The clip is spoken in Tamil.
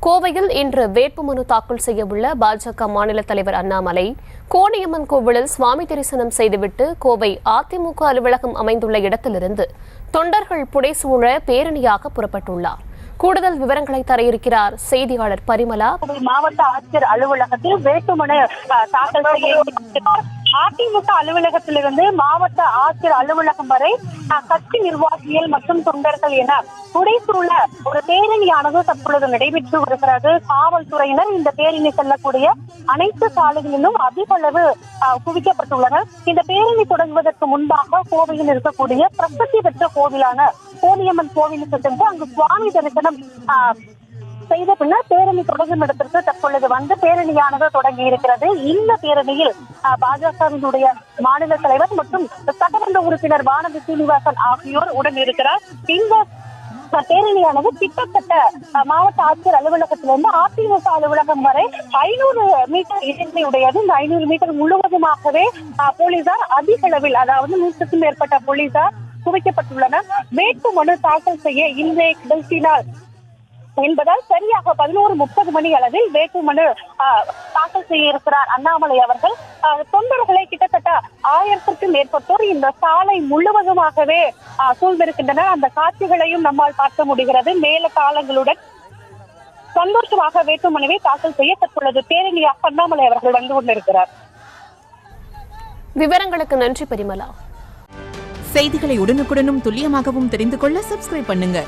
கோவையில் இன்று வேட்புமனு தாக்கல் செய்யவுள்ள பாஜக மாநில தலைவர் அண்ணாமலை கோணியம்மன் கோவிலில் சுவாமி தரிசனம் செய்துவிட்டு கோவை அதிமுக அலுவலகம் அமைந்துள்ள இடத்திலிருந்து தொண்டர்கள் புடைசூழ பேரணியாக புறப்பட்டுள்ளார். கூடுதல் விவரங்களை தர இருக்கிறார் செய்தியாளர் பரிமலா. மாவட்ட ஆட்சியர் அலுவலகத்தில் வேட்புமனு தாக்கல் செய்ய அதிமுக அலுவலகத்திலிருந்து மாவட்ட ஆட்சியர் அலுவலகம் வரை கட்சி நிர்வாகிகள் மற்றும் தொண்டர்கள் என புடைசூழ ஒரு பேரணியானது தற்பொழுது நடைபெற்று வருகிறது. காவல்துறையினர் இந்த பேரணி செல்லக்கூடிய அனைத்து சாலைகளிலும் அதிக அளவு குவிக்கப்பட்டுள்ளனர். இந்த பேரணி தொடங்குவதற்கு முன்பாக கோவையில் இருக்கக்கூடிய பிரசித்தி பெற்ற கோவிலான கோணியம்மன் கோவிலுக்கு சென்று அங்கு சுவாமி தரிசனம் செய்த பின்னர் பேரணி தொடங்கும் இடத்திற்கு தற்பொழுது வந்து பேரணியானது தொடங்கி இருக்கிறது. இந்த பேரணியில் பாஜகவினுடைய மாநில தலைவர் மற்றும் சட்டமன்ற உறுப்பினர் வானதி சீனிவாசன் ஆகியோர் உடன் இருக்கிறார். இந்த பேரணியானது கிட்டத்தட்ட மாவட்ட ஆட்சியர் அலுவலகத்திலிருந்து அதிமுக அலுவலகம் வரை 500 மீட்டர் இடைவெளி உடையது. இந்த 500 மீட்டர் முழுவதுமாகவே போலீசார் அதிக அளவில், அதாவது 100க்கும் மேற்பட்ட போலீசார் குவிக்கப்பட்டுள்ளனர். வேட்புமனு தாக்கல் செய்ய இன்றைய கடைசி நாள் என்பதால் சரியாக 11:30 மணி அளவில் வேட்புமனு தாக்கல் செய்ய இருக்கிறார் அண்ணாமலை அவர்கள். தொண்டர்களை கிட்டத்தட்ட 1000க்கும் மேற்பட்டோர் இந்த சாலை முழுவதுமாகவே சூழ்ந்திருக்கின்றனர். அந்த காட்சிகளையும் நம்மால் பார்க்க முடிகிறது. மேல தாளங்களுடன் சந்தோஷமாக வேட்புமனுவை தாக்கல் செய்ய தற்பொழுது பேரணியாக அண்ணாமலை அவர்கள் வந்து கொண்டிருக்கிறார். விவரங்களுக்கு நன்றி பரிமலா. செய்திகளை உடனுக்குடனும் துல்லியமாகவும் தெரிந்து கொள்ள சப்ஸ்கிரைப் பண்ணுங்க.